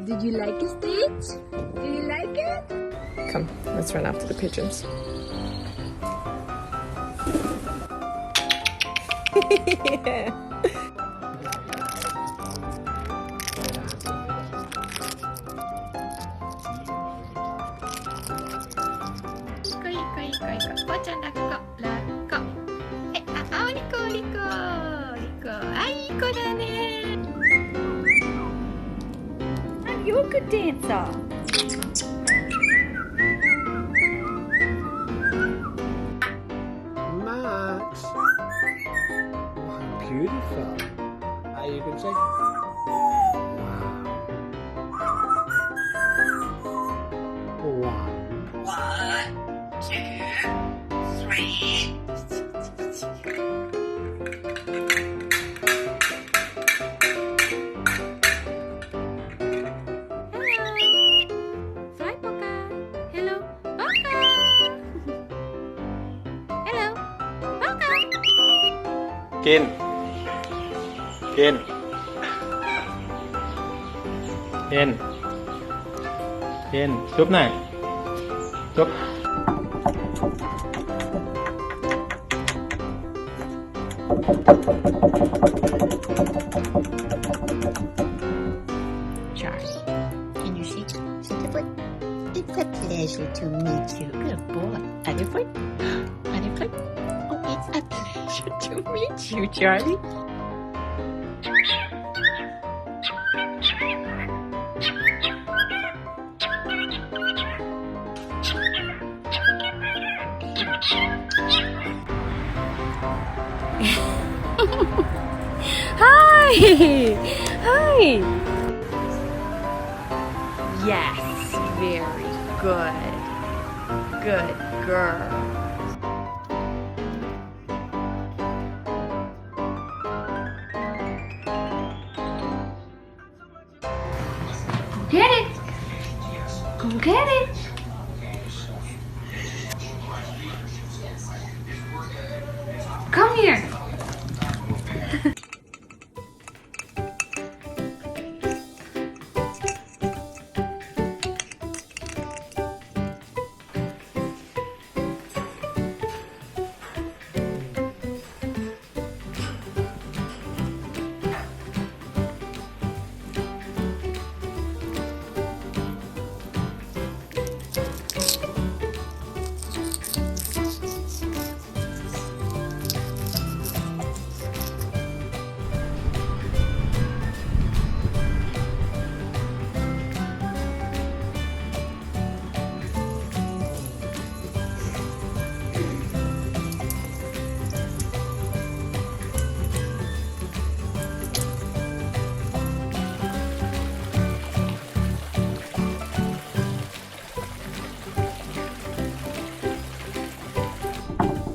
Did you like it, Stitch? Did you like it? Come, let's run after the pigeons. Yeah. You're a good dancer. Max. Wow, beautiful. You can say, wow. 1, 2, 3. Kiên. Kiên. Kiên. Kiên, cướp này. Cướp. Charlie, can you sit the foot? It's a pleasure to meet you. Good boy. Other foot? Other foot? Oh, it's a pleasure to meet you, Charlie. Hi! Hi! Yes, very good. Good girl. Go get it! Go get it! Come here!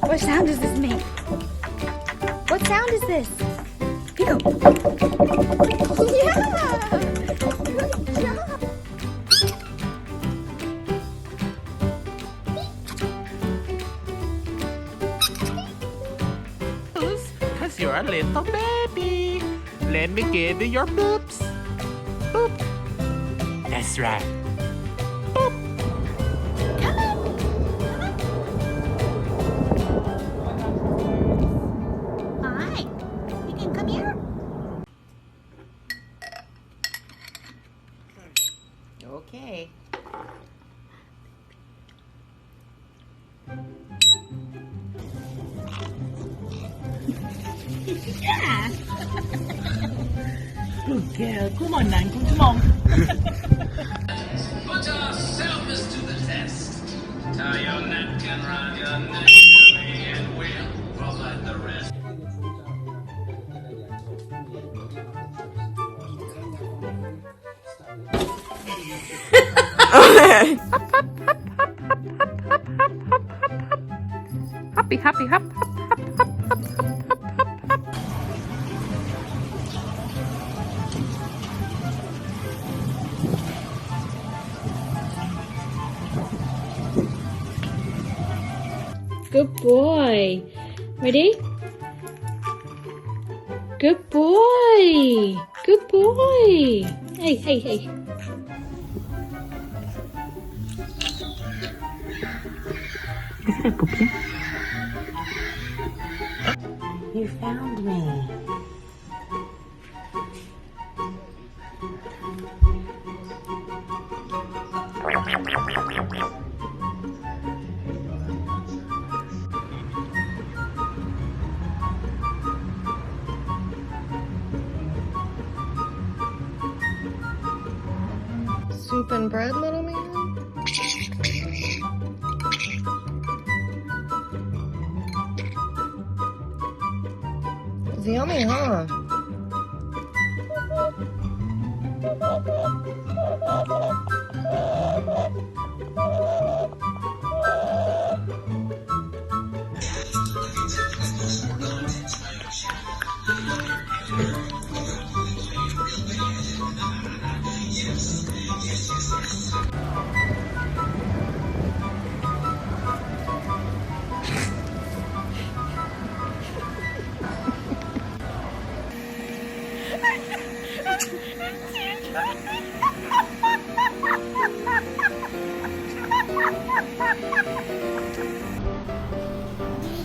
What sound does this make? What sound is this? Pico. Yeah! Good job! Cause you're a little baby. Let me give you your boobs. Boop. That's right. Okay. Yeah. Good girl. Come on, Nan. Come on. Put your selfies to the test. Tie your napkin around your neck, and we'll provide the rest. Hoppy, hoppy, hop, hop, hop, hop, hop, hop, hop, hop. Good boy. Ready? Good boy. Good boy. Hey, hey, hey. You found me. Soup and bread, little man? It's yummy, huh?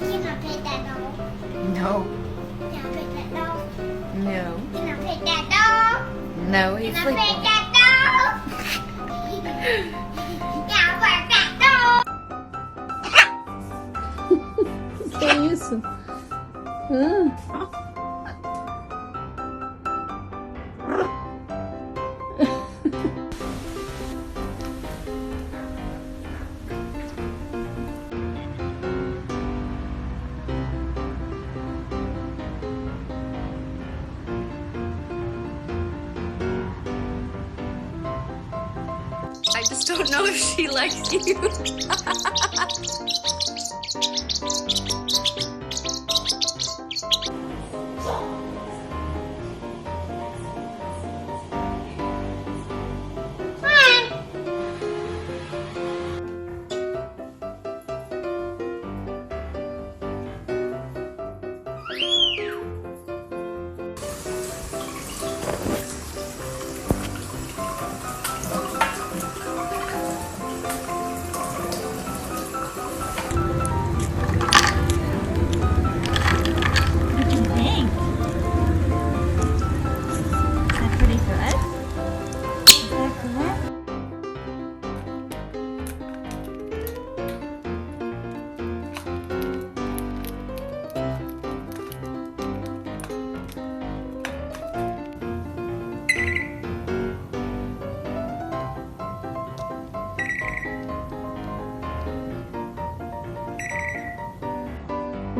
Can I pet that dog? No. Can I pet that dog? No. Can I pet that dog? No, he's Can I sleeping. pet that dog? Can I pet that dog? Que isso? I just don't know if she likes you.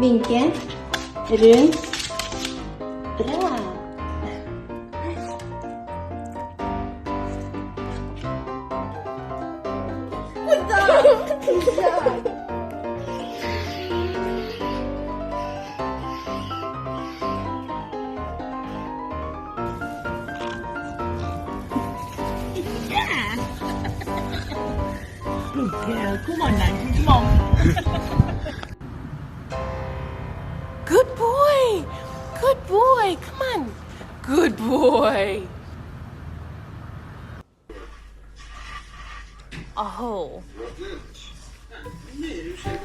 Vinken, rund, bra. Good boy! Good boy! Come on! Good boy! Oh.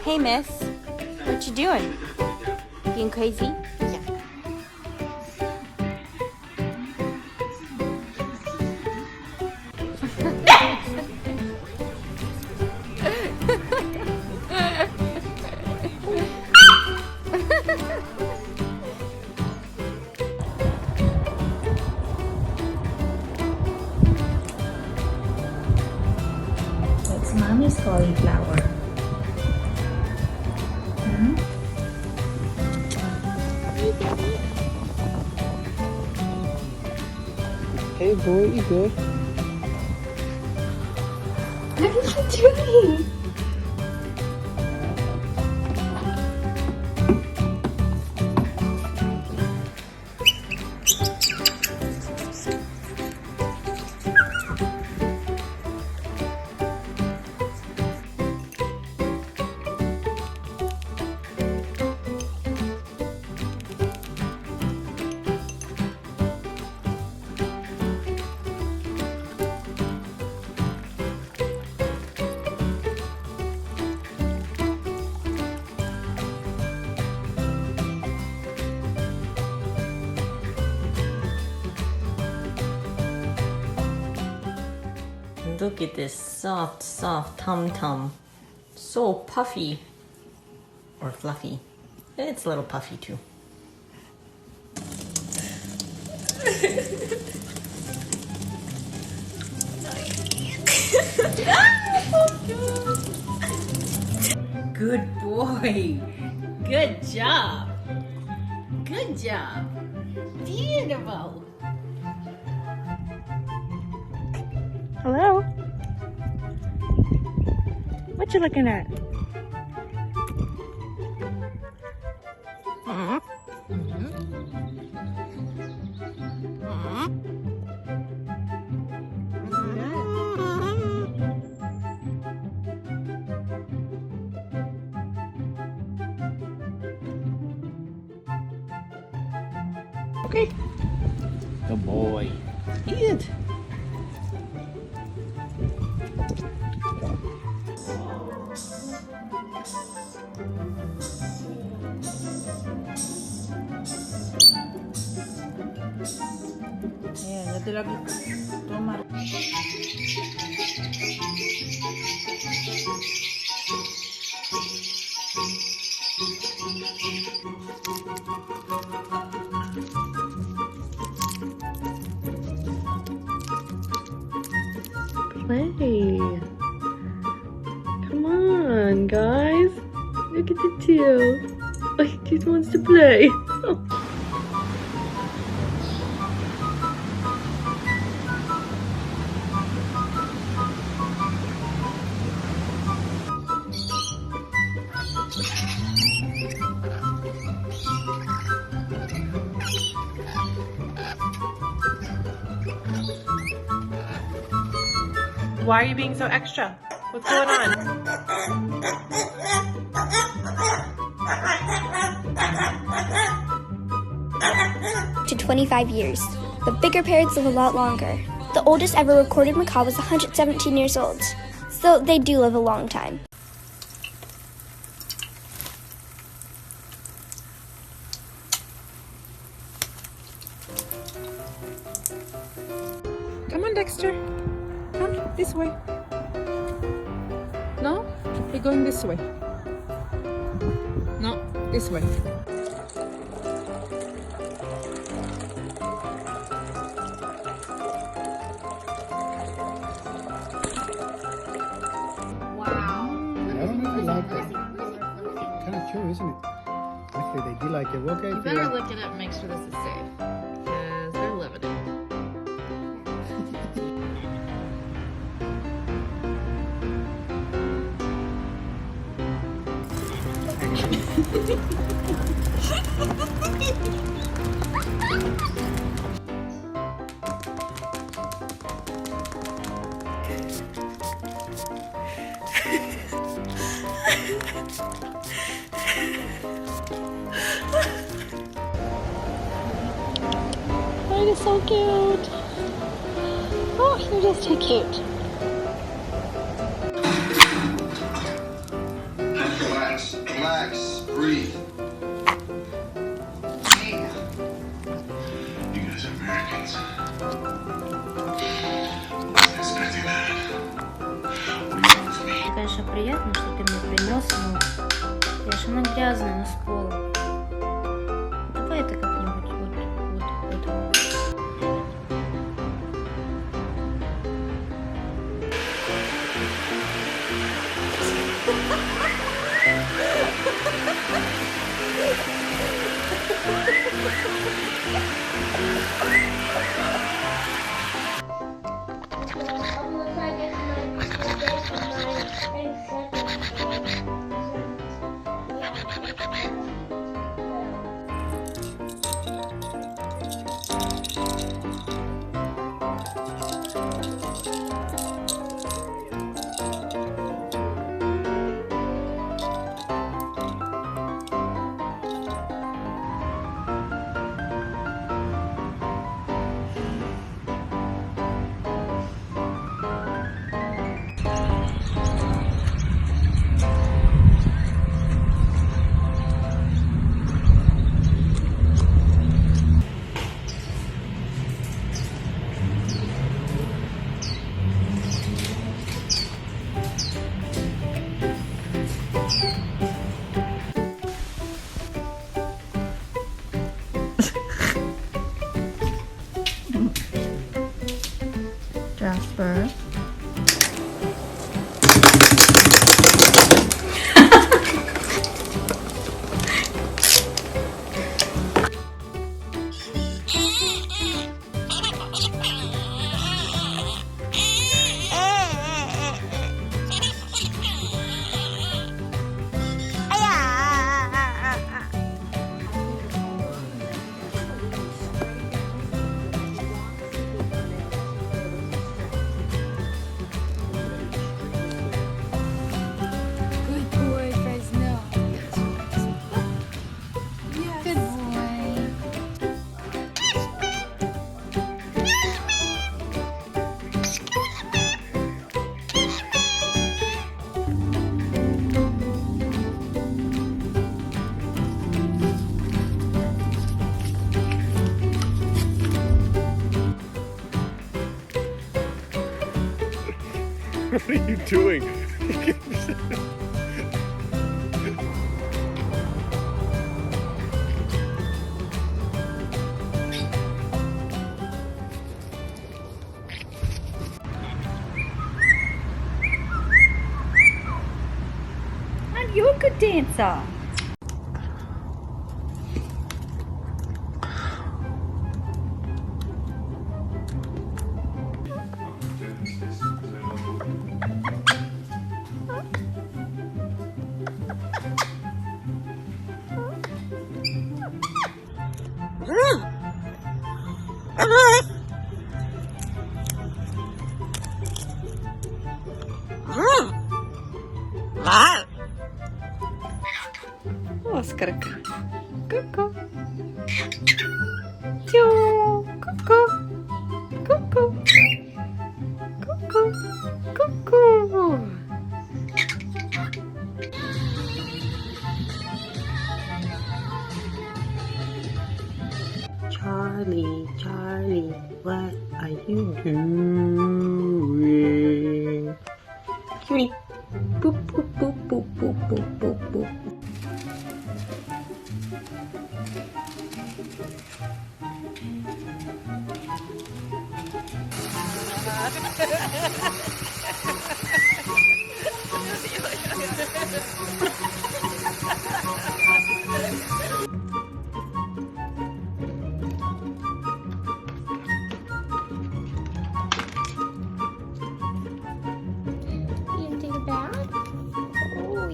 Hey, miss. What you doing? Being crazy? Yeah. That's mommy's cauliflower. Hey boy, you good? What are you doing? Look at this soft, soft tum-tum. So puffy. Or fluffy. It's a little puffy too. Good boy. Good job. Good job. Beautiful. Hello? What you looking at? Okay. Good boy. Eat it. Play. Come on, guys. Look at the two. Oh, he just wants to play. Why are you being so extra? What's going on? To 25 years, but bigger parrots live a lot longer. The oldest ever recorded macaw was 117 years old, so they do live a long time. Come on, Dexter. Come this way. No? You're going this way. No, this way. I don't know if I like it. Kind of true, isn't it? Actually, they do like it. Okay, You better look it up and make sure this is safe. Because they're living it. Oh, you're so cute. Oh, you're just too cute. Relax, relax, breathe. Yeah. You guys are Americans. Wasn't expecting that. What do you want with me? Конечно, приятно, что ты мне принес, но я ж она грязная, она с пола. Давай это как-нибудь вот. fur. What are you doing? And you're a good dancer. Оскарка. Ку-ку. Тю. Ку-ку. Ку-ку. Ку-ку. Ку-ку. Charlie, Charlie, what are you doing? Cutie. Boop, boop, boop, boop, boop, boop, boop, boop. You can take a bath? Oh,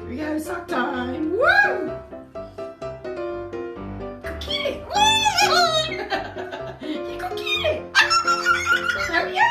We have sock time. Woo! Cookie! You cookie! Hurry up!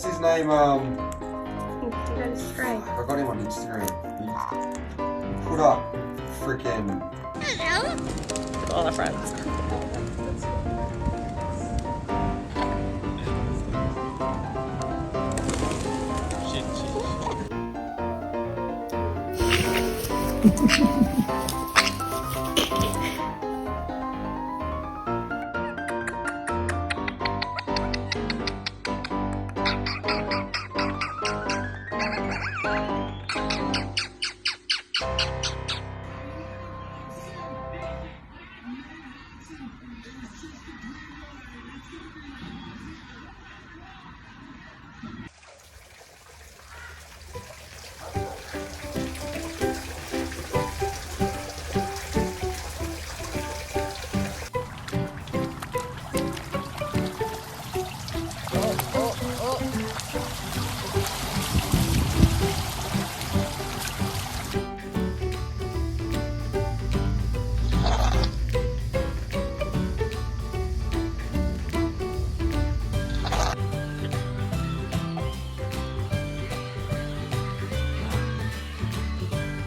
What's his name? You got a stray. I got him on Instagram. He put up freaking. With all our friends.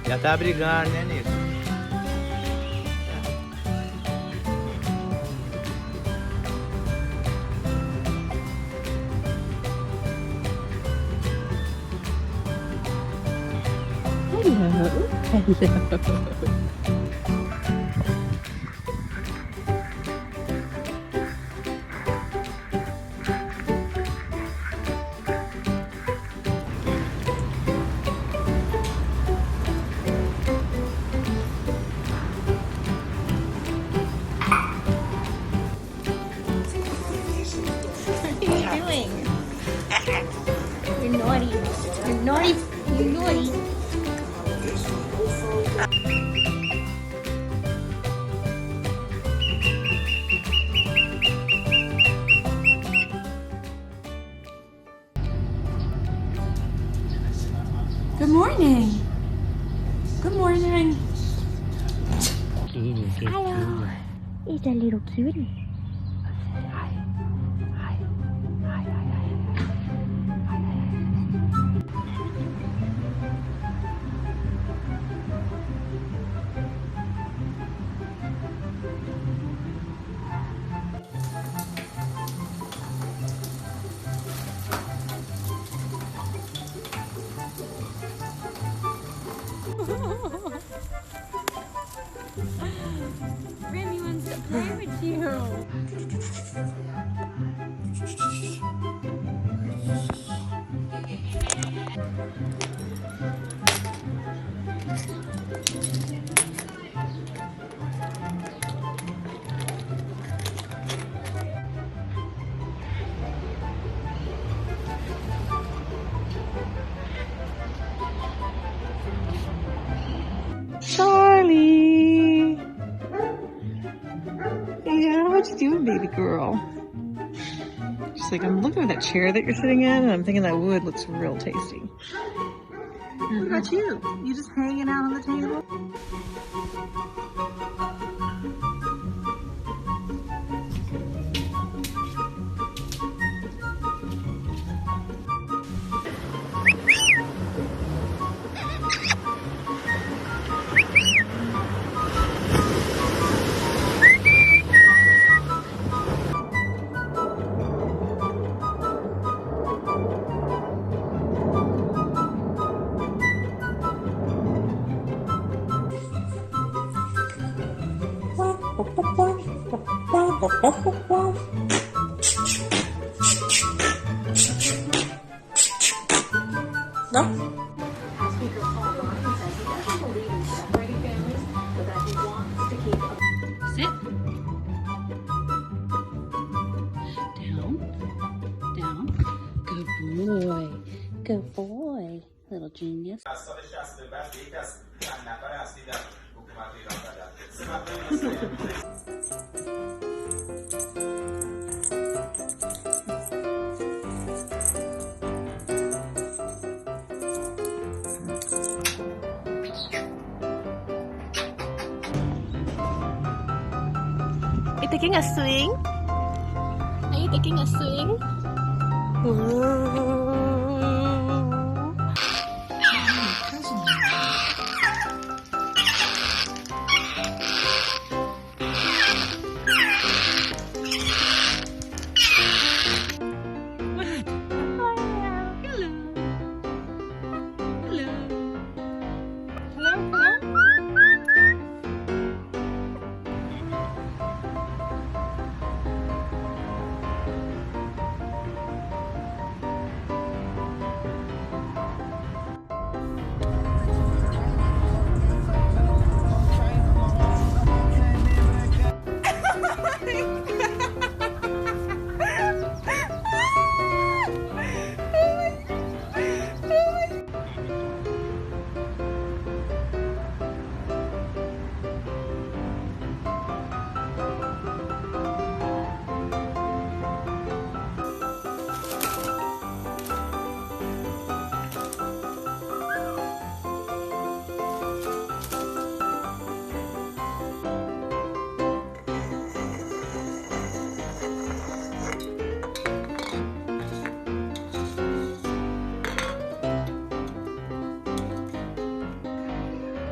Já tá brigando, né, Nico? You're naughty. You're naughty. You're naughty. Good morning. Good morning. Hello. It's a little cutie. Remy wants to play with you. Charlie! Yeah, what you doing, baby girl? She's like, I'm looking at that chair that you're sitting in, and I'm thinking that wood looks real tasty. What about you? You just hanging out on the table? Sit. Down. Good boy. Good boy, little genius. You taking a swing? Are you taking a swing?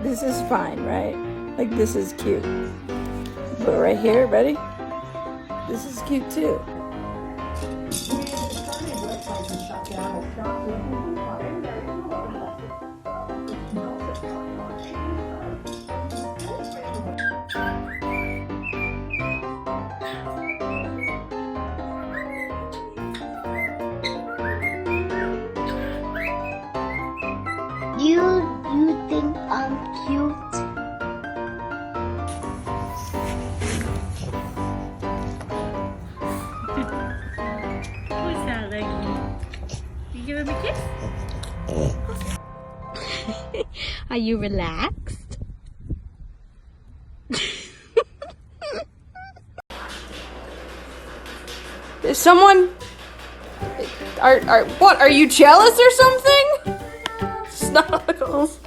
This is fine, right? Like, this is cute. But right here, ready? This is cute too. You think I'm cute? Who's that, Leggy? You give him a kiss? Are you relaxed? Is someone... What, are you jealous or something? Snuggles.